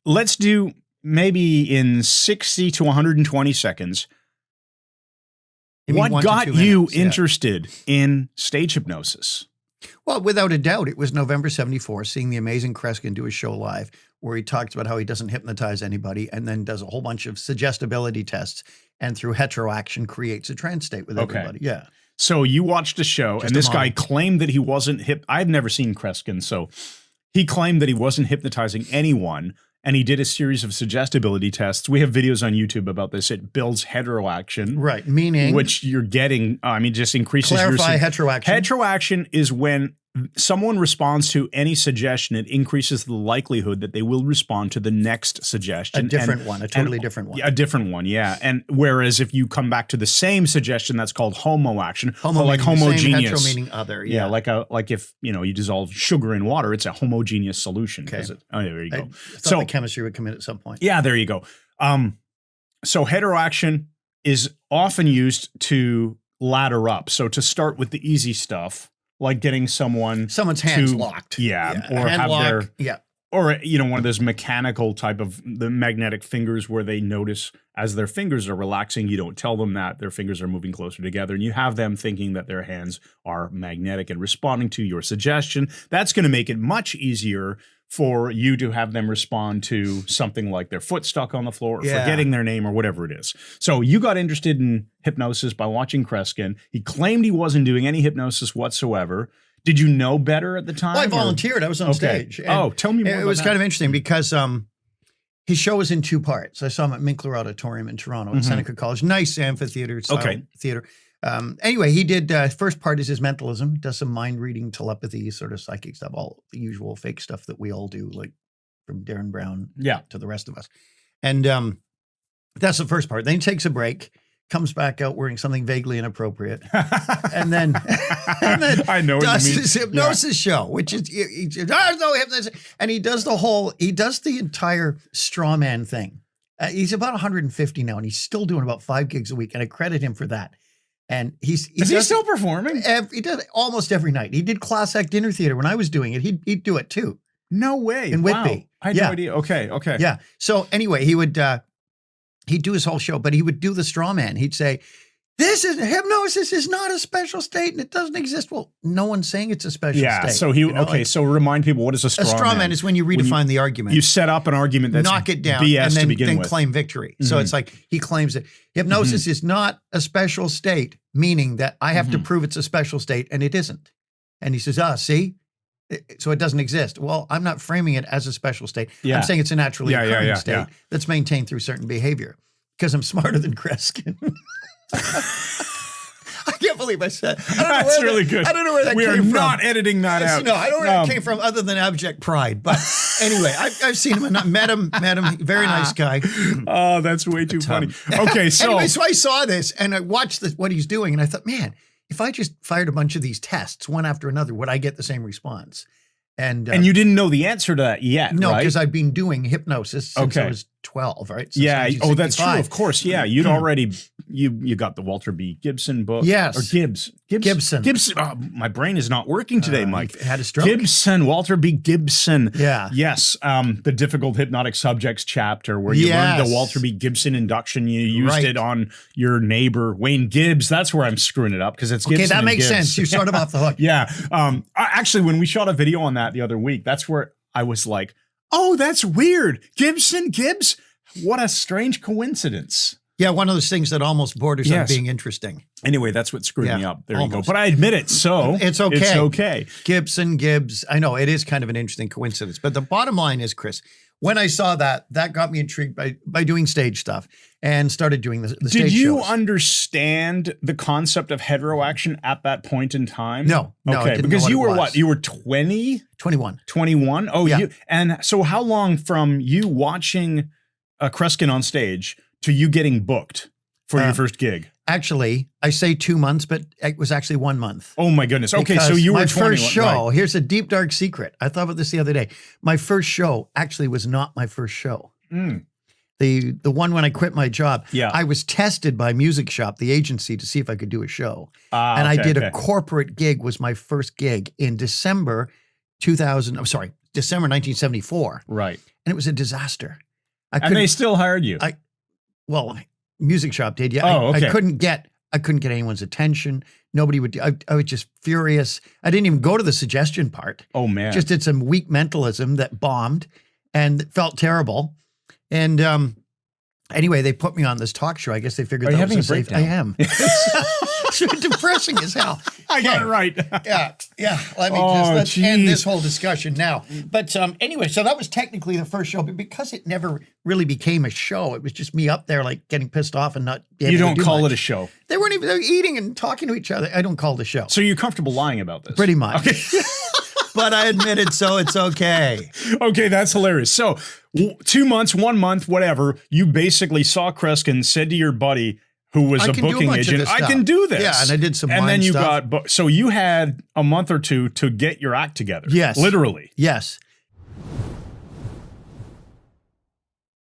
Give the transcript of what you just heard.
let's do maybe in 60 to 120 seconds. What got you interested in stage hypnosis? Well, without a doubt, it was November 74, seeing the amazing Kreskin do a show live where he talks about how he doesn't hypnotize anybody and then does a whole bunch of suggestibility tests and through heteroaction creates a trance state with everybody. Yeah. So you watched a show and this guy claimed that he wasn't I've never seen Kreskin, so he claimed that he wasn't hypnotizing anyone. And he did a series of suggestibility tests. We have videos on YouTube about this. It builds heteroaction. Right, meaning? Which you're getting, just increases your... Clarify heteroaction. Heteroaction is when someone responds to any suggestion, it increases the likelihood that they will respond to the next suggestion. A different one, a totally different one. A different one, yeah. And whereas if you come back to the same suggestion, that's called homoaction. Homo like homogeneous. Same, hetero meaning other. Yeah, like if you dissolve sugar in water, it's a homogeneous solution. Okay. There you go. I thought the chemistry would come in at some point. Yeah, there you go. So heteroaction is often used to ladder up. So to start with the easy stuff, like getting someone's hands locked. Yeah. Or hand have lock, or one of those mechanical type of the magnetic fingers where they notice as their fingers are relaxing, you don't tell them that their fingers are moving closer together and you have them thinking that their hands are magnetic and responding to your suggestion. That's going to make it much easier for you to have them respond to something like their foot stuck on the floor or forgetting their name or whatever it is. So you got interested in hypnosis by watching Kreskin. He claimed he wasn't doing any hypnosis whatsoever. Did you know better at the time? Well, I volunteered. I was on stage. Tell me more about that. It was kind of interesting because his show was in two parts. I saw him at Minkler Auditorium in Toronto at Seneca College. Nice amphitheater style theater. Anyway, he did, first part is his mentalism, does some mind reading, telepathy, sort of psychic stuff, all the usual fake stuff that we all do, like from Darren Brown to the rest of us. And that's the first part. Then he takes a break, comes back out wearing something vaguely inappropriate, and then I know does what you mean. his hypnosis show, which is, there's no hypnosis. And he does the entire straw man thing. He's about 150 now, and he's still doing about 5 gigs a week, and I credit him for that. And is he still performing? He did it almost every night. He did class act dinner theater when I was doing it. He'd do it too. No way. In Whitby. I had no idea. Okay. Yeah. So anyway, he'd do his whole show, but he would do the straw man. He'd say, hypnosis is not a special state and it doesn't exist. Well, no one's saying it's a special state. So so remind people, what is a straw man? A straw man is when you redefine the argument. You set up an argument that's knock it down BS and then, to begin with. Claim victory. So it's like he claims that hypnosis is not a special state, meaning that I have to prove it's a special state and it isn't. And he says, see? So it doesn't exist. Well, I'm not framing it as a special state. I'm saying it's a naturally occurring state that's maintained through certain behavior because I'm smarter than Kreskin. I can't believe I said. That's really good. I don't know where that came from. We are not editing that out. No, I don't know where that came from other than abject pride. But anyway, I've seen him and met him. Very nice guy. Oh, that's way too funny. Okay, so. Anyway, so I saw this and I watched what he's doing and I thought, man, if I just fired a bunch of these tests one after another, would I get the same response? And you didn't know the answer to that yet, no, right? because I've been doing hypnosis since I was 12, right? Since Oh, that's true. Of course. Yeah. You'd already, you got the Walter B. Gibson book. Yes. Or Gibson. Oh, my brain is not working today, Mike. Had a stroke. Gibson, Walter B. Gibson. Yeah. Yes. The difficult hypnotic subjects chapter where you learned the Walter B. Gibson induction. You used it on your neighbor, Wayne Gibbs. That's where I'm screwing it up because it's Gibson. Okay, that makes sense. You're sort of off the hook. Yeah. Actually, when we shot a video on that the other week, that's where I was like, oh, that's weird. Gibbs? What a strange coincidence. Yeah, one of those things that almost borders on being interesting. Anyway, that's what screwed me up. There you go. But I admit it, so it's okay. It's okay. Gibbs. I know, it is kind of an interesting coincidence. But the bottom line is, Chris, when I saw that got me intrigued by doing stage stuff and started doing the stage shows. Did you understand the concept of heteroaction at that point in time? No. Okay, because you were what? You were 20? 21. 21? Oh, yeah. And so how long from you watching Kreskin on stage to you getting booked for your first gig? Actually, I say 2 months, but it was actually 1 month. Oh my goodness. Okay, so you were 21. My first show, here's a deep, dark secret. I thought about this the other day. My first show actually was not my first show. The one when I quit my job, I was tested by Music Shop, the agency, to see if I could do a show. And I did a corporate gig, was my first gig in December December 1974. Right. And it was a disaster. And they still hired you. Well, music shop did. Yeah. Okay. I couldn't get anyone's attention. Nobody would. I was just furious. I didn't even go to the suggestion part. Oh man. Just did some weak mentalism that bombed and felt terrible. And anyway, they put me on this talk show. I guess they figured that was a safe. I am. It's depressing as hell. I got it right. Yeah. Let's end this whole discussion now. But anyway, so that was technically the first show, but because it never really became a show, it was just me up there like getting pissed off and not. You don't call it a show. They weren't even. They were eating and talking to each other. I don't call it a show. So you're comfortable lying about this? Pretty much. Okay. But I admit it, so it's okay. Okay, that's hilarious. So 2 months, 1 month, whatever, you basically saw Kreskin, said to your buddy who was a booking agent, I can do this. Yeah, and I did some and then you stuff. so you had a month or two to get your act together. Yes. Literally. Yes.